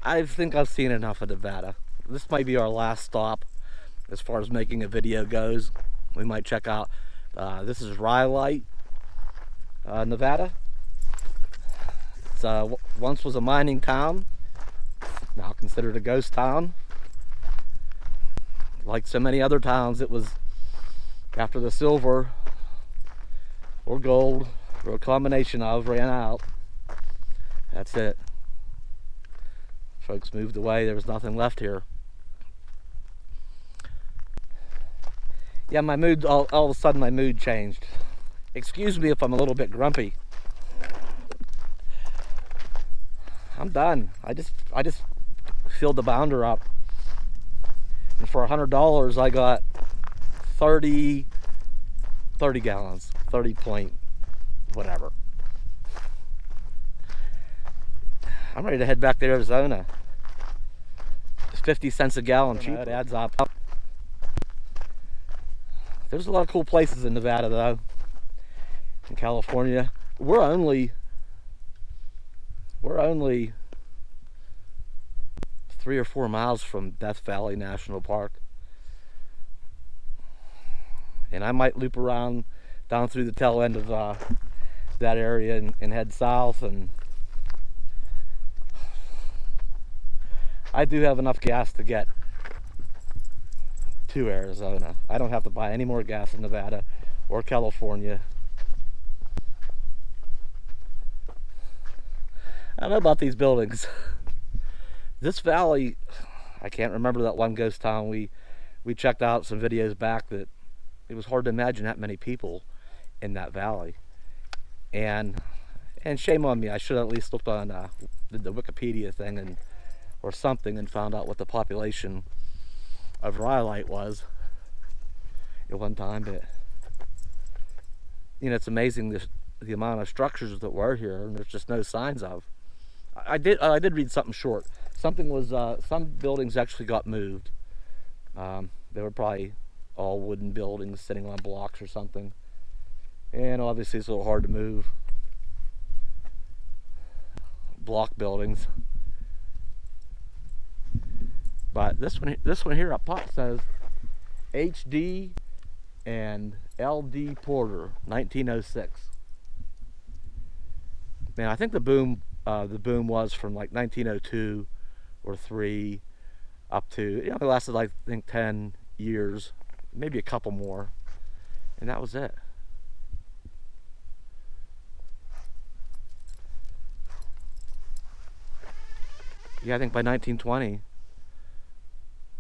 I think I've seen enough of Nevada. This might be our last stop as far as making a video goes. We might check out, this is Rhyolite, Nevada. It's once was a mining town, now considered a ghost town. Like so many other towns, it was after the silver or gold, or a combination of, ran out. That's it. Folks moved away, there was nothing left here. Yeah, my mood, all of a sudden my mood changed. Excuse me if I'm a little bit grumpy. I'm done. I just filled the bounder up. And for $100 I got 30 gallons, 30 point whatever. I'm ready to head back to Arizona. It's 50 cents a gallon cheaper. It adds up. There's a lot of cool places in Nevada though. In California. We're only 3 or 4 miles from Death Valley National Park. And I might loop around down through the tail end of that area and head south, and I do have enough gas to get to Arizona. I don't have to buy any more gas in Nevada or California. I don't know about these buildings. This valley, I can't remember that one ghost town we checked out some videos back, that it was hard to imagine that many people in that valley. And shame on me, I should have at least looked on the Wikipedia thing or something and found out what the population of Rhyolite was at one time. But you know, it's amazing the amount of structures that were here, and there's just no signs of. I did read something short. Something was some buildings actually got moved. They were probably all wooden buildings sitting on blocks or something, and obviously it's a little hard to move block buildings. But this one here up top says HD and LD Porter, 1906. Man, I think the boom was from like 1902 or 3 up to, you know, it lasted like I think 10 years, maybe a couple more, and that was it. Yeah, I think by 1920,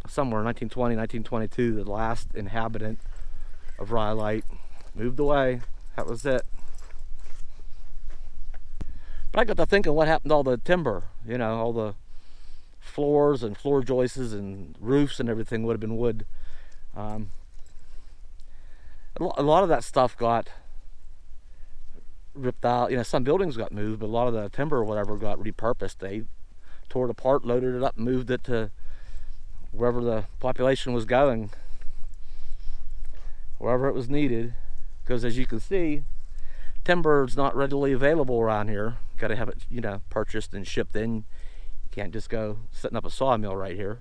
somewhere 1920, 1922, the last inhabitant of Rhyolite moved away. That was it. But I got to thinking, what happened to all the timber? You know, all the floors and floor joists and roofs and everything would have been wood. A lot of that stuff got ripped out. You know, some buildings got moved, but a lot of the timber or whatever got repurposed. They tore it apart, loaded it up, and moved it to wherever the population was going, wherever it was needed. Because as you can see, timber is not readily available around here. Got to have it, you know, purchased and shipped in. You can't just go setting up a sawmill right here.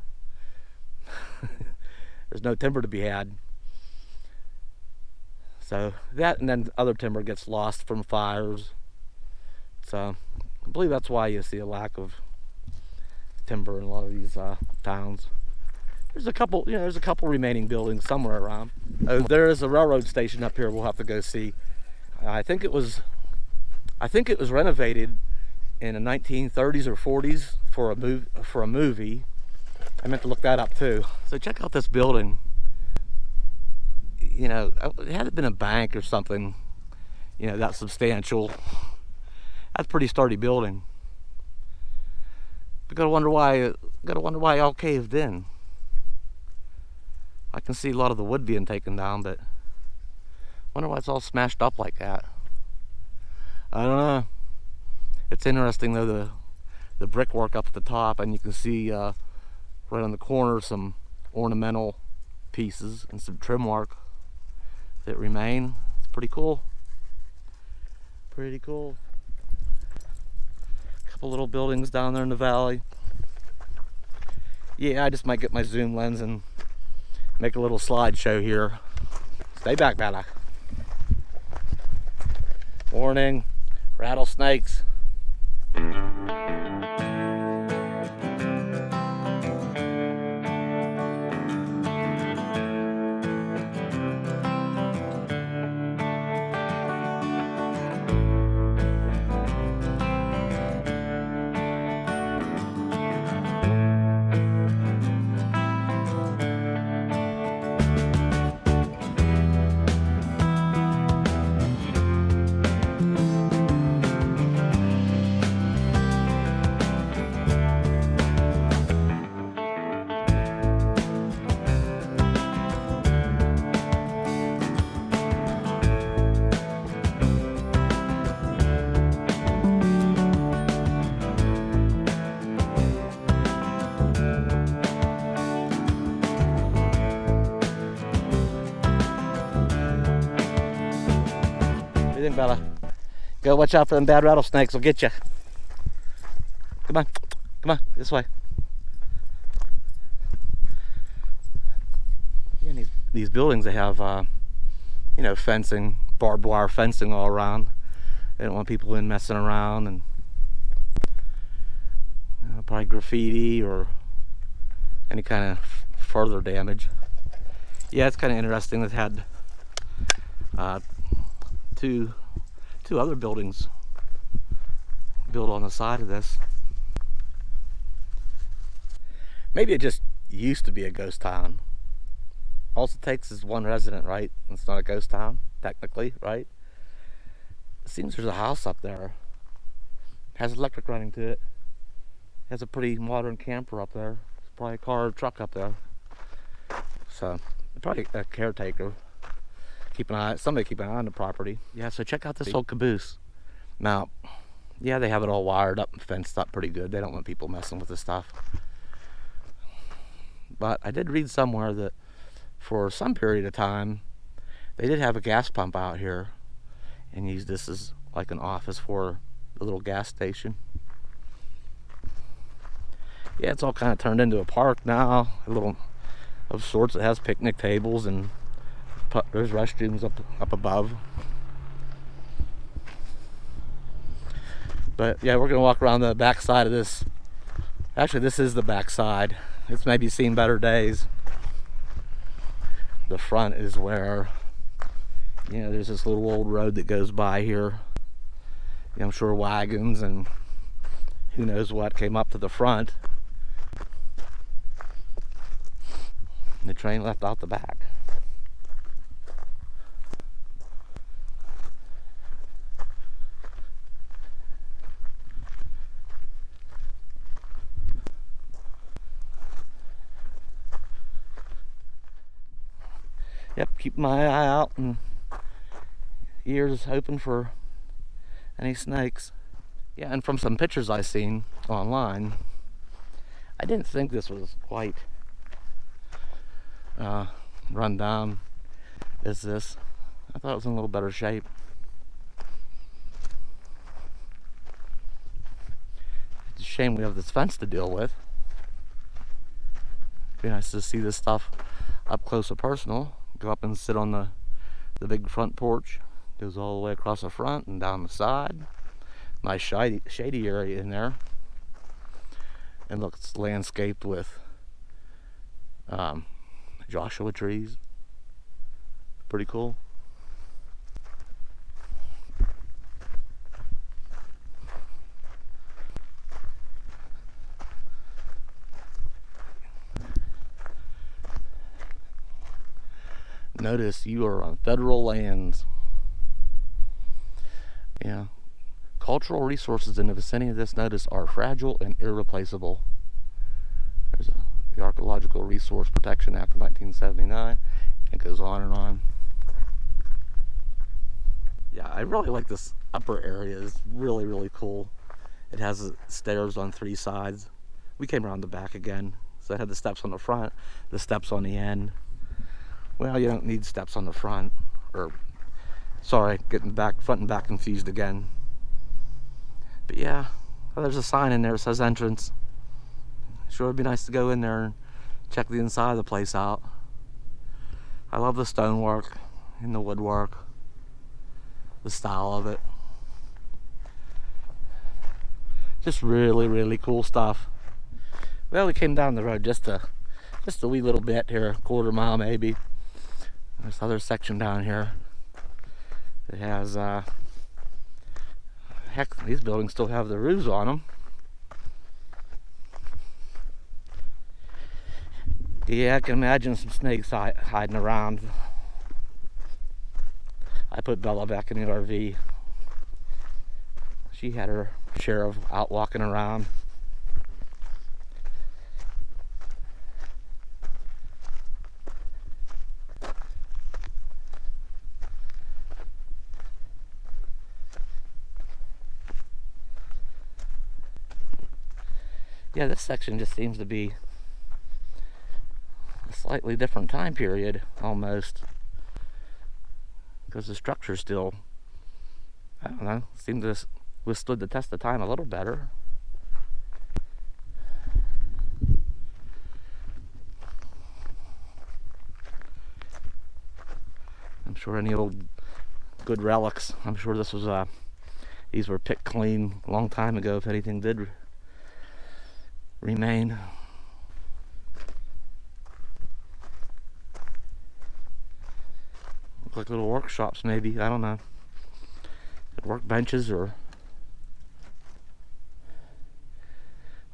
There's no timber to be had. So that, and then other timber gets lost from fires. So I believe that's why you see a lack of timber in a lot of these towns. There's a couple, you know, there's a couple remaining buildings somewhere around. Oh, there is a railroad station up here. We'll have to go see. I think it was renovated in the 1930s or 40s for a movie. I meant to look that up too. So check out this building. You know, it had been a bank or something, you know, that substantial. That's a pretty sturdy building. But gotta wonder why it all caved in. I can see a lot of the wood being taken down, but wonder why it's all smashed up like that. I don't know. It's interesting though, the brickwork up at the top, and you can see right on the corner some ornamental pieces and some trim work that remain. It's pretty cool. Pretty cool. A couple little buildings down there in the valley. Yeah, I just might get my zoom lens and make a little slideshow here. Stay back, Bella. Warning, rattlesnakes. What do you think, Bella? Go watch out for them bad rattlesnakes, will get you. Come on, come on, this way. Yeah, and these buildings, they have, you know, fencing, barbed wire fencing all around. They don't want people in messing around, and you know, probably graffiti or any kind of further damage. Yeah, it's kind of interesting. They've had two other buildings built on the side of this. Maybe it just used to be a ghost town. All it takes is one resident, right? It's not a ghost town, technically, right? It seems there's a house up there. It has electric running to it. It has a pretty modern camper up there. There's probably a car or truck up there. So, probably a caretaker. Somebody keep an eye on the property. Yeah, so check out this old caboose. Now, yeah, they have it all wired up and fenced up pretty good. They don't want people messing with this stuff. But I did read somewhere that for some period of time, they did have a gas pump out here and used this as like an office for the little gas station. Yeah, it's all kind of turned into a park now, a little of sorts. It has picnic tables and there's restrooms up above. But yeah, we're gonna walk around the back side of this. Actually, this is the back side. It's maybe seen better days. The front is where, you know, there's this little old road that goes by here. You know, I'm sure wagons and who knows what came up to the front. And the train left out the back. Yep, keep my eye out and ears open for any snakes. Yeah, and from some pictures I seen online, I didn't think this was quite run down as this. I thought it was in a little better shape. It's a shame we have this fence to deal with. It'd be nice to see this stuff up close and personal. Go up and sit on the big front porch. Goes all the way across the front and down the side. Nice shady area in there. And look, it's landscaped with Joshua trees. Pretty cool. Notice you are on federal lands. Yeah. Cultural resources in the vicinity of this notice are fragile and irreplaceable. There's the Archaeological Resource Protection Act of 1979. It goes on and on. Yeah, I really like this upper area. It's really, really cool. It has stairs on 3 sides. We came around the back again. So it had the steps on the front, the steps on the end. Well, you don't need steps on the front, or, sorry, getting front and back confused again. But yeah, well, there's a sign in there that says entrance. Sure would be nice to go in there and check the inside of the place out. I love the stonework and the woodwork, the style of it. Just really, really cool stuff. Well, we came down the road just a wee little bit here, a quarter mile maybe. There's another section down here that has, heck, these buildings still have the roofs on them. Yeah, I can imagine some snakes hiding around. I put Bella back in the RV. She had her share of out walking around. Yeah, this section just seems to be a slightly different time period, almost. Because the structure still, I don't know, seemed to have withstood the test of time a little better. I'm sure any old good relics, I'm sure this was, these were picked clean a long time ago if anything did remain. Look like little workshops maybe, I don't know. Workbenches, or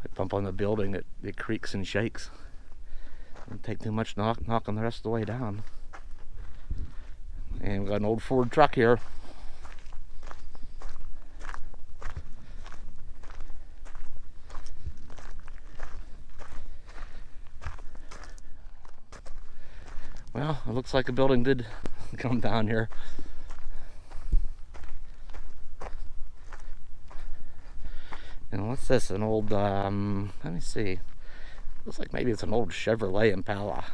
I bump on the building, it creaks and shakes. Doesn't take too much knocking the rest of the way down. And we've got an old Ford truck here. Well, it looks like a building did come down here. And what's this? An old, let me see. Looks like maybe it's an old Chevrolet Impala.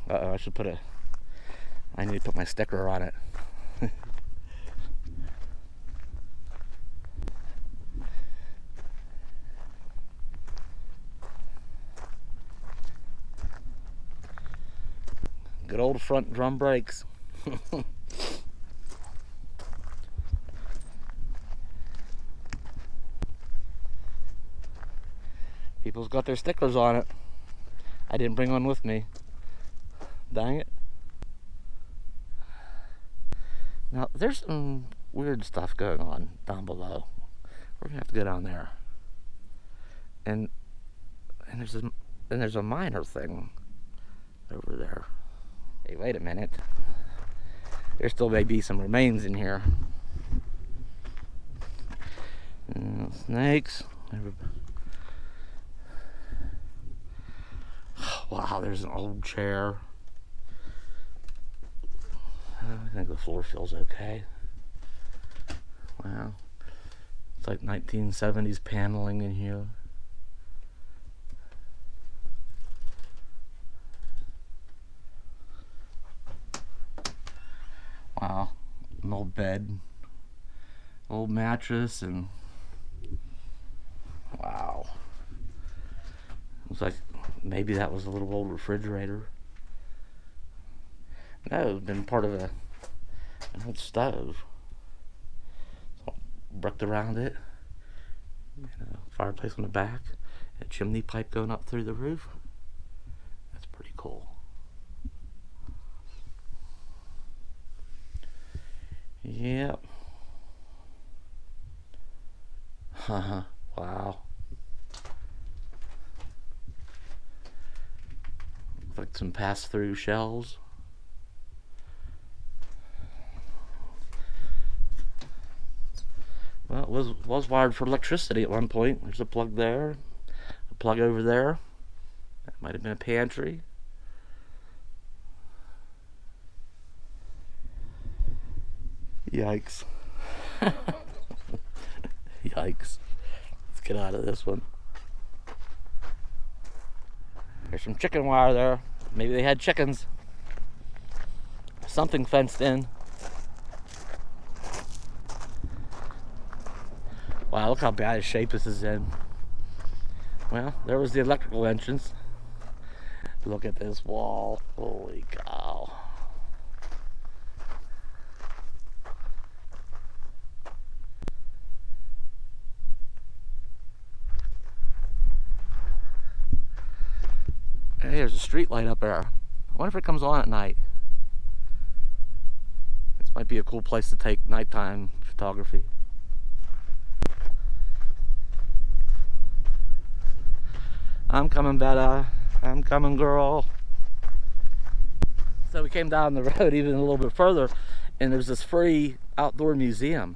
Uh-oh, I need to put my sticker on it. Good old front drum brakes. People's got their stickers on it. I didn't bring one with me. Dang it. Now, there's some weird stuff going on down below. We're gonna have to go down there. And there's a minor thing over there. Hey, wait a minute. There still may be some remains in here. Snakes. Wow, there's an old chair. I think the floor feels okay. Wow. It's like 1970s paneling in here. Wow. An old bed. Old mattress, and wow. Looks like maybe that was a little old refrigerator. No, it's been part of an old stove. So bricked around it. Fireplace on the back. A chimney pipe going up through the roof. That's pretty cool. Yep. Wow. Looks like some pass-through shelves. Well, it was wired for electricity at one point. There's a plug there, a plug over there. That might have been a pantry. Yikes. Yikes. Let's get out of this one. There's some chicken wire there. Maybe they had chickens. Something fenced in. Wow, look how bad a shape this is in. Well, there was the electrical entrance. Look at this wall. Holy cow. Hey, there's a street light up there. I wonder if it comes on at night. This might be a cool place to take nighttime photography. I'm coming, Betta. I'm coming, girl. So we came down the road even a little bit further, and there's this free outdoor museum.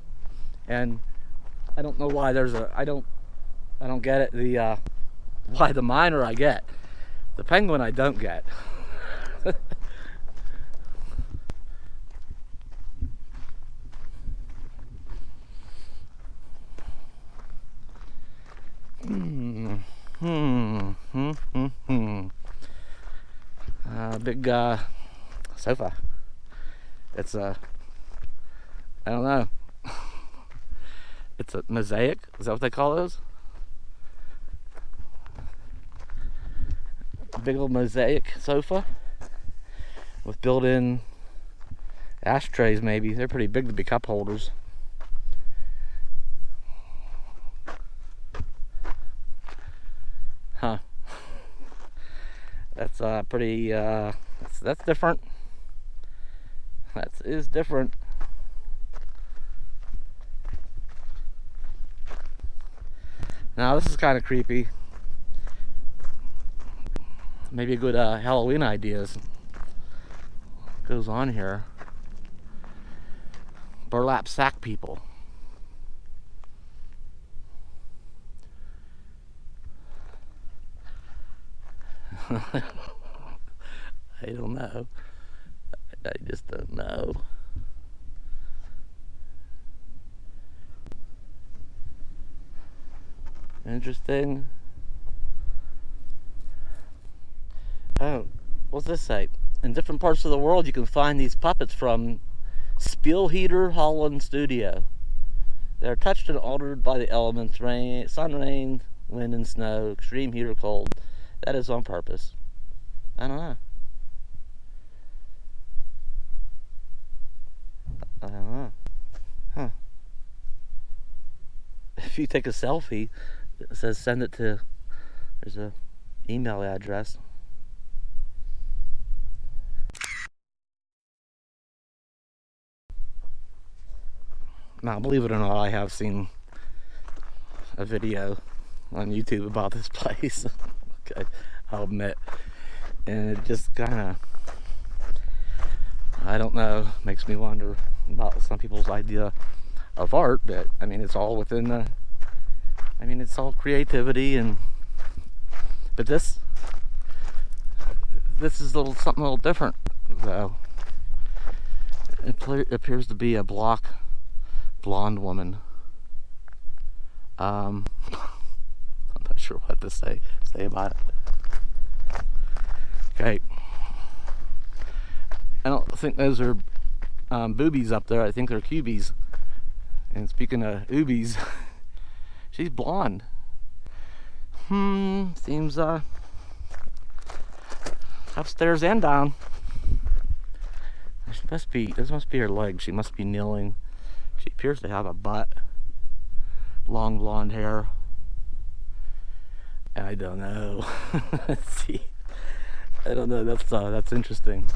And I don't know why there's a, I don't get it. The why the miner I get, the penguin I don't get. Big sofa. It's a, I don't know. It's a mosaic. Is that what they call those? A big old mosaic sofa with built-in ashtrays. Maybe they're pretty big to be cup holders. Huh. That's pretty. That's different. That is different. Now this is kind of creepy. Maybe a good Halloween ideas goes on here. Burlap sack people. I don't know. I just don't know. Interesting. Oh, what's this say? In different parts of the world you can find these puppets from Spielheater Holland Studio. They're touched and altered by the elements, rain, sun, rain, wind and snow, extreme heat or cold. That is on purpose. I don't know. I don't know. Huh. If you take a selfie, it says send it to, there's a email address. Now, believe it or not, I have seen a video on YouTube about this place. Okay, I'll admit. And it just kind of, I don't know, makes me wonder about some people's idea of art. But I mean, it's all within the, I mean, it's all creativity. And but this is something a little different though. It appears to be a blonde woman. I'm not sure what to say about it. Okay. I don't think those are boobies up there. I think they're cubies. And speaking of oobies, she's blonde. Seems upstairs and down. This must be her leg. She must be kneeling. She appears to have a butt. Long blonde hair. I don't know. Let's see. I don't know. That's interesting.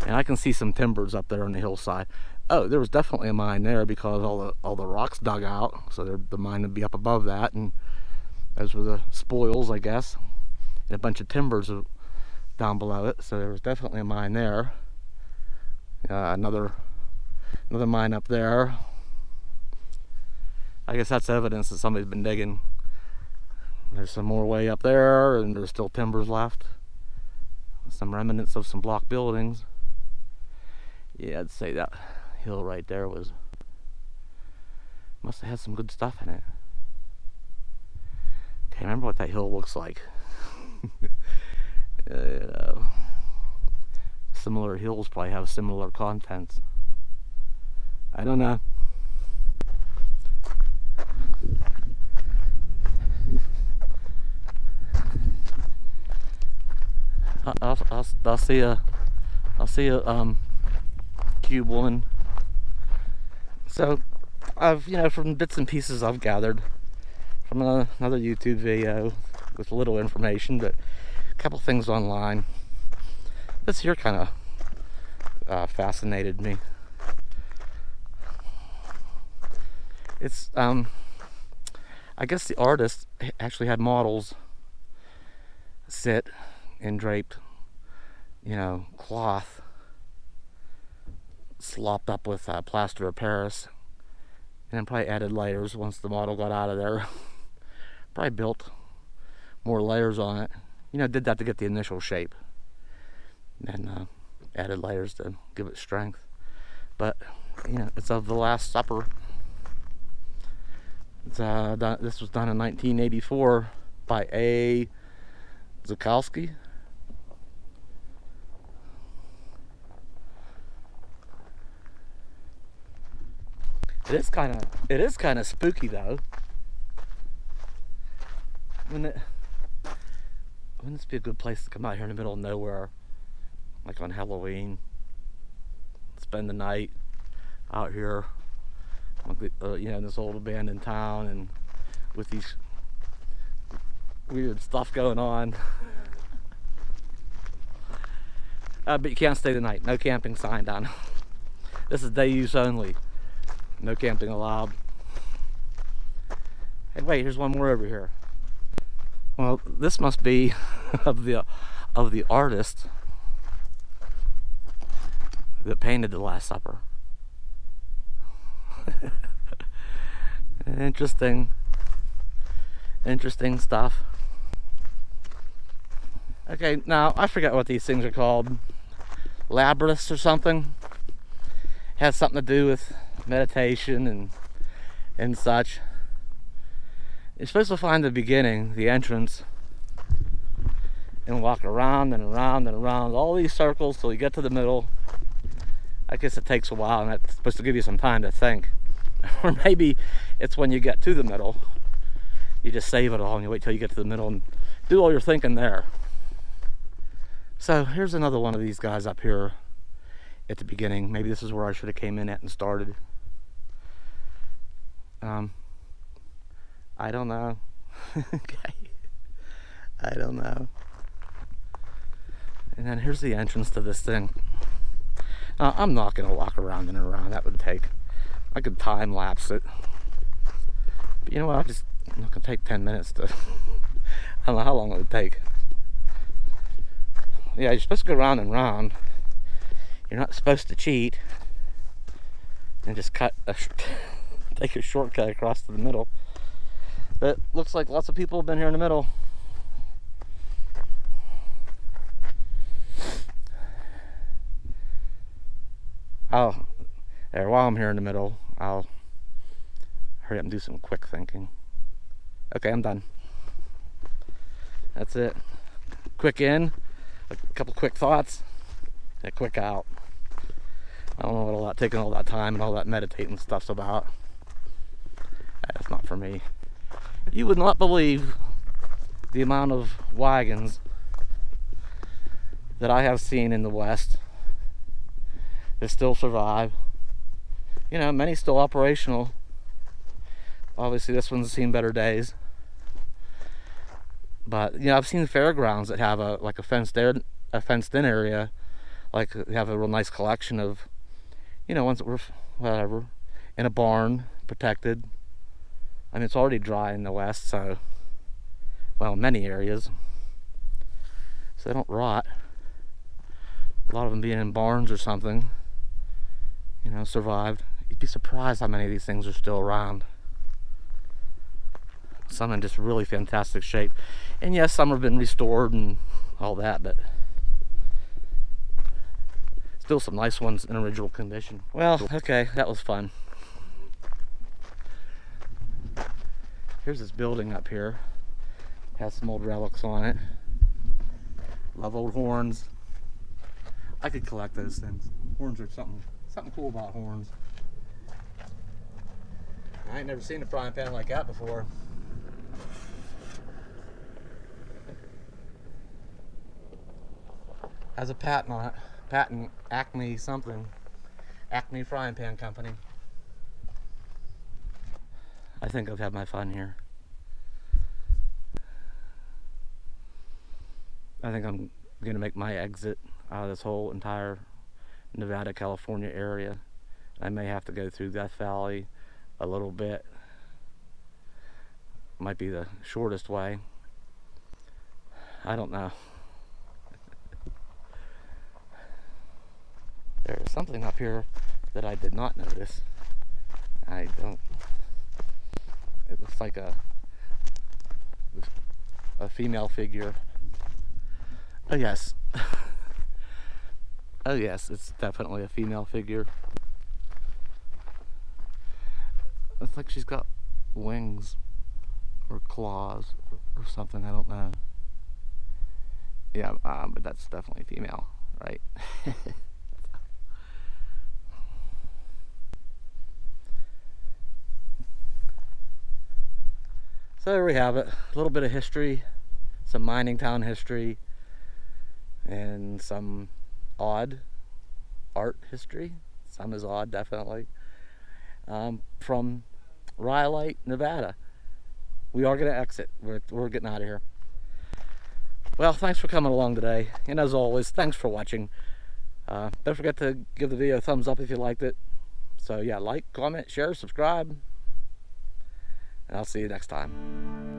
And I can see some timbers up there on the hillside. Oh, there was definitely a mine there because all the rocks dug out. So the mine would be up above that, and those were the spoils, I guess. And a bunch of timbers down below it. So there was definitely a mine there. Another mine up there. I guess that's evidence that somebody's been digging. There's some more way up there, and there's still timbers left. Some remnants of some block buildings. Yeah, I'd say that hill right there must have had some good stuff in it. Can't remember what that hill looks like. You know, similar hills probably have similar contents. I don't know. I'll see a cube woman. So I've, from bits and pieces I've gathered from another YouTube video with little information, but a couple things online. This here kind of fascinated me. It's I guess the artist actually had models sit in draped, cloth slopped up with plaster of Paris, and then probably added layers once the model got out of there. Probably built more layers on it. Did that to get the initial shape, and then added layers to give it strength. But it's of the Last Supper. It's this was done in 1984 by A. Zukowski. It is kind of spooky though. Wouldn't this be a good place to come out here in the middle of nowhere, like on Halloween? Spend the night out here, in this old abandoned town, and with these weird stuff going on. But you can't stay the night. No camping sign down. This is day use only. No camping allowed. Hey, wait, here's one more over here. Well, this must be of the artist that painted the Last Supper. Interesting stuff. Okay, now I forget what these things are called. Labyrinths or something. Has something to do with meditation and such. You're supposed to find the beginning, the entrance, and walk around and around and around all these circles till you get to the middle. I guess it takes a while, and that's supposed to give you some time to think. Or maybe it's when you get to the middle, you just save it all and you wait till you get to the middle and do all your thinking there. So here's another one of these guys up here at the beginning. Maybe this is where I should have came in at and started. I don't know. Okay. I don't know. And then here's the entrance to this thing. I'm not going to walk around and around. That would take, I could time lapse it. But you know what? I'm not going to take 10 minutes to, I don't know how long it would take. Yeah, you're supposed to go round and round. You're not supposed to cheat and just take a shortcut across to the middle. But looks like lots of people have been here in the middle. While I'm here in the middle, I'll hurry up and do some quick thinking. Okay, I'm done. That's it. Quick in, a couple quick thoughts, and a quick out. I don't know what taking all that time and all that meditating stuff's about. That's not for me. You would not believe the amount of wagons that I have seen in the West that still survive. Many still operational. Obviously this one's seen better days. But I've seen fairgrounds that have a fenced in area, like they have a real nice collection of, ones that were whatever, in a barn, protected. I mean, it's already dry in the West, so, well, many areas, so they don't rot. A lot of them being in barns or something, survived. You'd be surprised how many of these things are still around. Some in just really fantastic shape. And yes, some have been restored and all that, but still some nice ones in original condition. Well, okay, that was fun. Here's this building up here. Has some old relics on it. Love old horns. I could collect those things. Horns are something cool about horns. I ain't never seen a frying pan like that before. has a patent on it. Patent Acme something. Acme Frying Pan Company. I think I've had my fun here. I think I'm going to make my exit out of this whole entire Nevada, California area. I may have to go through Death Valley a little bit. Might be the shortest way. I don't know. There's something up here that I did not notice. I don't. It looks like a female figure. Oh yes. Oh yes, it's definitely a female figure. It's like she's got wings or claws or something, I don't know. Yeah, but that's definitely female, right? So there we have it. A little bit of history, some mining town history, and some odd art history. Some is odd, definitely. From Rhyolite, Nevada. We are going to exit. We're getting out of here. Well, thanks for coming along today. And as always, thanks for watching. Don't forget to give the video a thumbs up if you liked it. So yeah, like, comment, share, subscribe. And I'll see you next time.